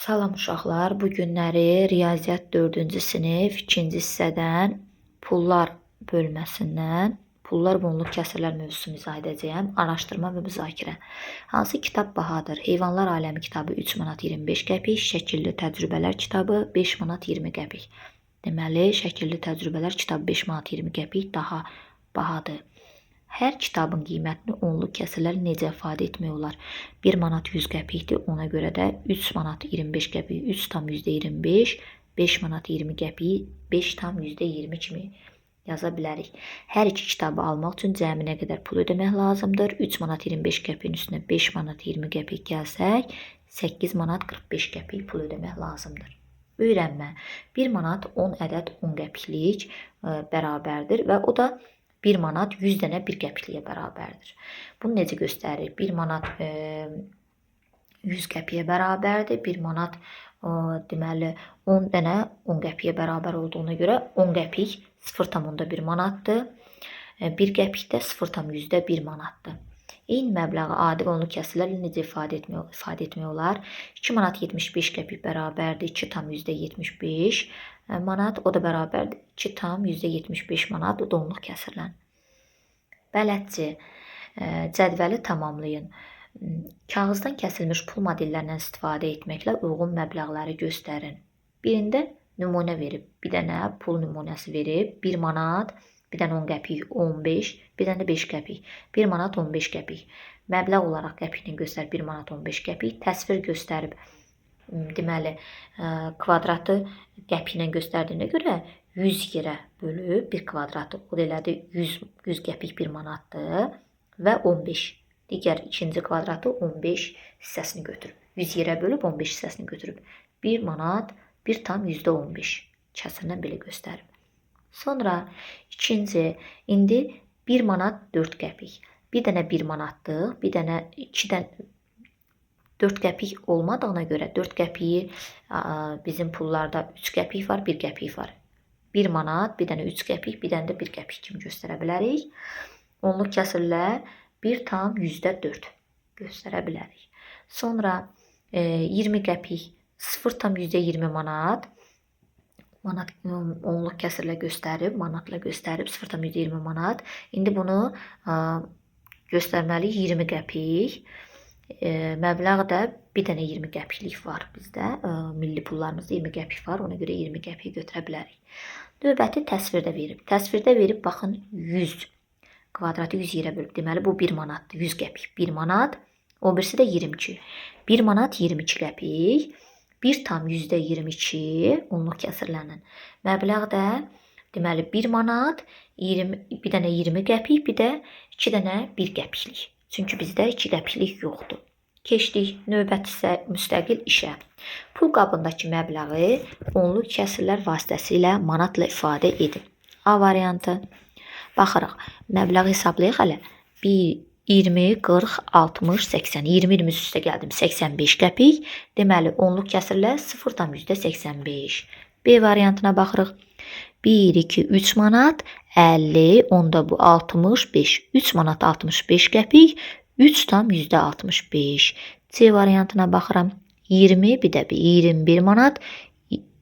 Salam uşaqlar, bu günləri Riyaziyyat 4-cü sinif 2-ci hissədən pullar bölməsindən pullar və onluq kəsrlər mövzusunu izah edəcəyəm. Araşdırma və müzakirə. Hansı kitab bahadır? Heyvanlar aləmi kitabı 3 manat 25 qəpik, şəkilli təcrübələr kitabı 5 manat 20 qəpik. Deməli, şəkilli təcrübələr kitabı 5 manat 20 qəpik daha bahadır. Hər kitabın qiymətini onluq kəsrlər necə ifadə etmək olar? 1 manat 100 qəpikdir. Ona görə də 3 manat 25 qəpik 3 tam %25, 5 manat 20 qəpik 5 tam %20 kimi yaza bilərik. Hər iki kitabı almaq üçün cəmi nə qədər pul ödəmək lazımdır? 3 manat 25 qəpiyin üstünə 5 manat 20 qəpik gəlsək, 8 manat 45 qəpik pul ödəmək lazımdır. Öyrənmə. 1 manat 10 ədəd 10 qəpiklik bərabərdir və o da 1 manat 100 dənə 1 qəpikliyə bərabərdir. Bunu necə göstərir? 1 manat 100 qəpiyə bərabərdir. 1 manat deməli 10 dənə 10 qəpiyə bərabər olduğuna görə 10 qəpik 0,1 manatdır. 1 qəpik də 0,1 manatdır. Eyni məbləği adi və onluq kəsrlərlə necə ifadə etmək olar? 2 manat 75 qəpik bərabərdir 2 tam %75 manat, o da bərabərdir 2 tam %75 manat, o da onluq kəsrlər. Bələdçi, cədvəli tamamlayın. Kağızdan kəsilmiş pul modellərindən istifadə etməklə uyğun məbləğləri göstərin. Birində nümunə verib, bir dənə pul nümunəsi verib, 1 manat, bir dənə 10 qəpik 15, bir dənə 5 qəpik. 1 manat 15 qəpik. Məbləğ olaraq qəpiklə göstərib 1 manat 15 qəpik. Təsvir göstərib, deməli, kvadratı qəpiklə göstərdiyinə görə 100 yerə bölüb 1 kvadratı. O da elədi 100 qəpik 1 manatdır və 15. Digər ikinci kvadratı 15 hissəsini götürüb. 100 yerə bölüb 15 hissəsini götürüb. 1 manat 1 tam %15 kəsrlə belə göstərib. Sonra ikinci, indi 1 manat 4 qəpik. Bir dənə 1 manatdır, bir dənə 2 dənə 4 qəpik olmadığına görə 4 qəpiyi bizim pullarda 3 qəpik var, 1 qəpik var. 1 manat, bir dənə 3 qəpik, bir dənə də 1 qəpik kimi göstərə bilərik. Onluq kəsrlər 1 tam %4 göstərə bilərik. Sonra 20 qəpik 0 tam %20 manat. Manat onluq kəsrlə göstərib, manatla göstərib 0,20 manat. İndi bunu göstərməliyik 20 qəpik. Məbləğ də bir dənə 20 qəpiklik var bizdə. Milli pullarımızda 20 qəpik var, ona görə 20 qəpik götürə bilərik. Növbəti təsvirdə verib. Təsvirdə verib, baxın 100 kvadratı 100 yerə bölüb. Deməli bu 1 manatdır, 100 qəpik 1 manat. O birisi də 22. 1 manat 22 qəpik. 1 tam %22 onluq kəsrlərlə. Məbləğ də deməli 1 manat, bir dənə 20 qəpik, bir də 2 dənə 1 qəpiklik. Çünki bizdə 2 qəpiklik yoxdur. Keçdik növbəti isə müstəqil işə. Pul qabındakı məbləği onluq kəsrlər vasitəsilə manatla ifadə edin. A variantı. Baxırıq. Məbləği hesablayaq hələ. 20, 40, 60, 80. 20 üstə gəldim 85 qəpik. Deməli, onluq kəsrlər 0,85. B variantına baxırıq. 1, 2, 3 manat, 50, onda bu 65. 3 manat 65 qəpik, 3 tam %65. C variantına baxıram. 20, bir də 21 manat,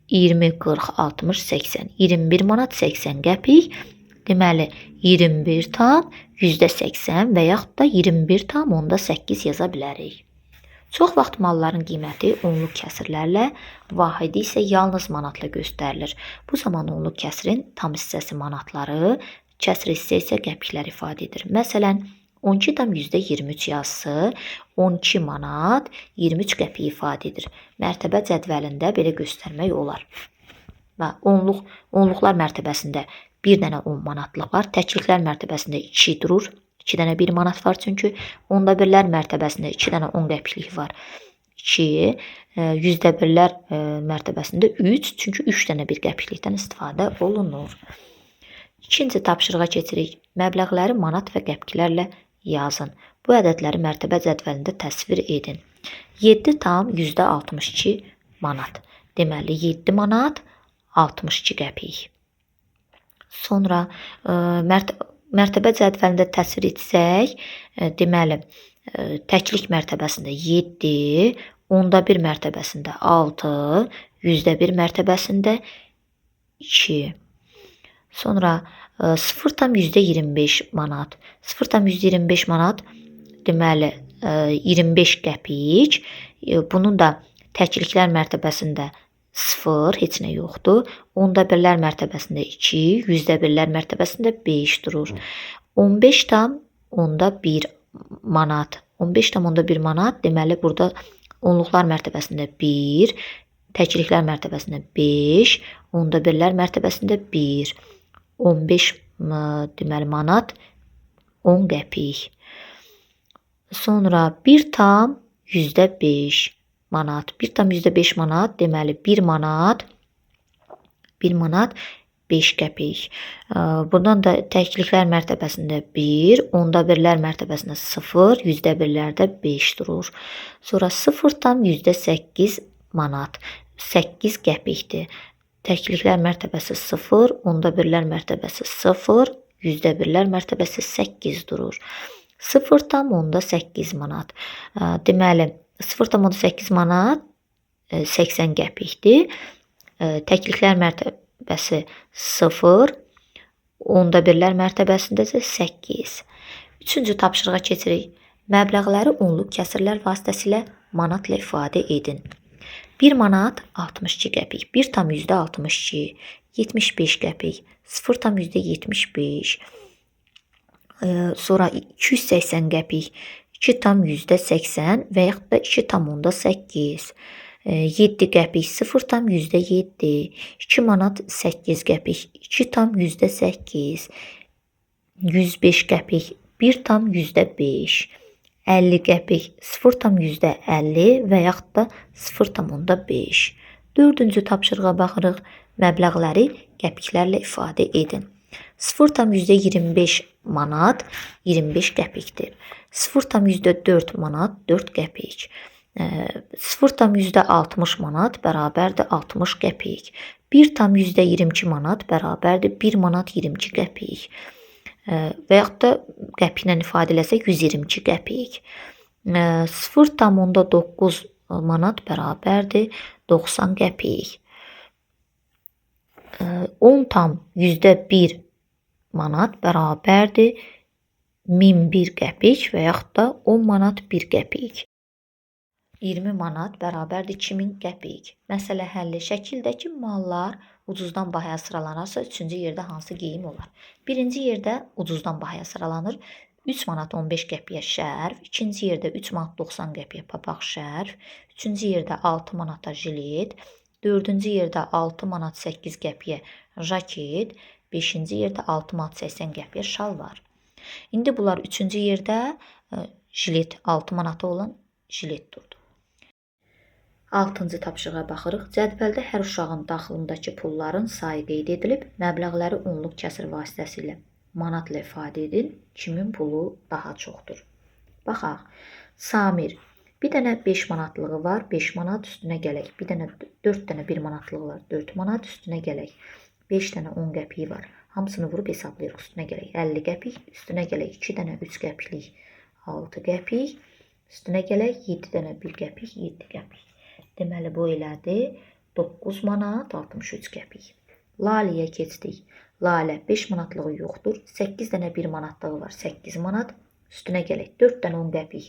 20, 40, 60, 80. 21 manat 80 qəpik. Deməli, 21 tam %80 və yaxud da 21 tam onda 8 yaza bilərik. Çox vaxt malların qiyməti onluq kəsrlərlə, vahidi isə yalnız manatla göstərilir. Bu zaman onluq kəsrin tam hissəsi manatları, kəsr hissə isə qəpiklər ifadə edir. Məsələn, 12 tam %23 yazısı 12 manat 23 qəpik ifadə edir. Mərtəbə cədvəlində belə göstərmək olar. Və onluqlar mərtəbəsində bir dənə 10 manatlıq var. Təkliklər mərtəbəsində 2 durur. 2 dənə 1 manat var çünki. Onda birlər mərtəbəsində 2 dənə 10 qəpiklik var. 2. Yüzdə birlər mərtəbəsində 3. Çünki 3 dənə 1 qəpiklikdən istifadə olunur. İkinci tapşırığa keçirik. Məbləğləri manat və qəpiklərlə yazın. Bu ədədləri mərtəbə cədvəlində təsvir edin. 7 tam %62 manat. Deməli 7 manat 62 qəpik. Sonra mərtəbə cədvəlində təsvir etsək, deməli, təklik mərtəbəsində 7, onda 1 mərtəbəsində 6, 100% mərtəbəsində 2. Sonra 0,25 manat. 0,25 manat deməli 25 qəpik. Bunun da təkliklər mərtəbəsində 0, heç nə yoxdur. Onda birlər mərtəbəsində 2, 100%lər mərtəbəsində 5 durur. 15,1 manat. 15,1 manat deməli burada onluqlar mərtəbəsində 1, təkliklər mərtəbəsində 5, onda birlər mərtəbəsində 1. 15 deməli manat 10 qəpik. Sonra 1,5 manat. 1,5 manat deməli 1 manat 5 qəpik. Buradan da təkliklər mərtəbəsində 1, onda birlər mərtəbəsində 0, 100%lərdə 5 durur. Sonra 0,8 manat 8 qəpikdir. Təkliklər mərtəbəsi 0, onda birlər mərtəbəsi 0, 100%lər mərtəbəsi 8 durur. 0,8 manat. Deməli 0,8 manat 80 qəpikdir. Təkliklər mərtəbəsi 0, onda birlər mərtəbəsində isə 8. Üçüncü tapşırığa keçirik. Məbləğləri onluq kəsirlər vasitəsilə manatla ifadə edin. 1 manat 62 qəpik, 1,62, 75 qəpik, 0,75, sonra 280 qəpik, 2,80 və yaxud da 2,8, 7 qəpik, 0,7, 2 manat 8 qəpik, 2,8, 105 qəpik, 1,5, 50 qəpik, 0,50 və yaxud da 0,5. Dördüncü tapşırığa baxırıq. Məbləğləri qəpiklərlə ifadə edin. 0,25 manat 25 qəpikdir. 0,4 manat 4 qəpik. 0,60 manat bərabərdir 60 qəpik. 1,22 manat bərabərdir 1 manat 22 qəpik. Və yaxud da qəpik ilə ifadə eləsək 122 qəpik. 0,9 manat bərabərdir 90 qəpik. 10,1 manat bərabərdir 1001 qəpik və yaxud da 10 manat 1 qəpik. 20 manat bərabərdir 2000 qəpik. Məsələ həlli. Şəkildəki mallar ucuzdan bahaya sıralanarsa 3-cü yerdə hansı geyim olar? 1-ci yerdə ucuzdan bahaya sıralanır. 3 manat 15 qəpiyə şərf, 2-ci yerdə 3 manat 90 qəpiyə papaq şərf, 3-cü yerdə 6 manata jilet, 4-cü yerdə 6 manat 8 qəpiyə jaket, 5-ci yerdə 6 manat 80 qəpiyə şal var. İndi bunlar 3-cü yerdə jilet 6 manata olan jilet durdu. 6-cı tapşırığa baxırıq. Cədvəldə hər uşağın daxilindəki pulların sayı qeyd edilib, məbləğləri onluq kəsir vasitəsilə manatla ifadə edin. Kimin pulu daha çoxdur? Baxaq. Samir. Bir dənə 5 manatlığı var. 5 manat üstünə gələk. Bir dənə 4 dənə 1 manatlığı var. 4 manat üstünə gələk. 5 dənə 10 qəpiyi var. Hamısını vurub hesablayırıq. Üstünə gələk. 50 qəpik. Üstünə gələk. 2 dənə 3 qəpiklik 6 qəpik. Üstünə gələk. 7 dənə 1 qəpik 7 qəpik. Deməli bu elədi 9 manat 63 qəpik. Laliyə keçdik. Lalə 5 manatlığı yoxdur. 8 dənə 1 manatlığı var. 8 manat. Üstünə gələk. 4 dənə 10 qəpik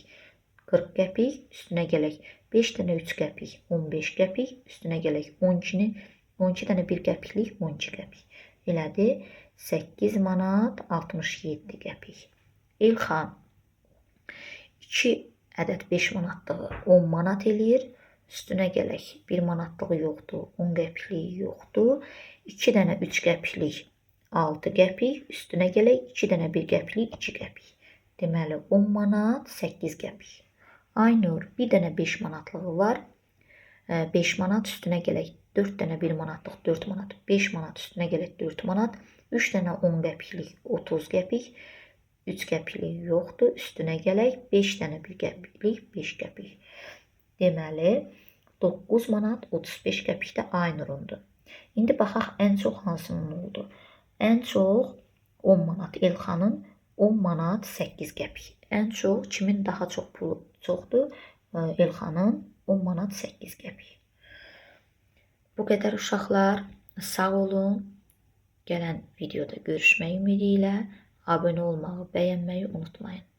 40 qəpik. Üstünə gələk. 5 dənə 3 qəpik 15 qəpik. Üstünə gələk. 12 dənə 1 qəpiklik 12 qəpik. Elədi 8 manat 67 qəpik. İlxan 2 ədəd 5 manatlığı 10 manat eləyir. Üstünə gələk. 1 manatlığı yoxdur. 10 qəpikliyi yoxdur. 2 dənə 3 qəpiklik 6 qəpik. Üstünə gələk. 2 dənə 1 qəpiklik 2 qəpik. Deməli 10 manat 8 qəpik. Aynur 1 dənə 5 manatlığı var. 5 manat üstünə gələk. 4 dənə 1 manatlıq 4 manat. 5 manat üstünə gələk 4 manat. 3 dənə 10 qəpiklik 30 qəpik. 3 qəpiklik yoxdur. Üstünə gələk. 5 dənə 1 qəpiklik 5 qəpik. Deməli 9 manat 35 qəpik də Aynurundur. İndi baxaq ən çox hansının oldu? Ən çox 10 manat Elxanın 10 manat 8 qəpik. Ən çox kimin daha çox pulu çoxdur? Elxanın 10 manat 8 qəpik. Bu qədər uşaqlar, sağ olun. Gələn videoda görüşmək ümidi ilə abunə olmağı, bəyənməyi unutmayın.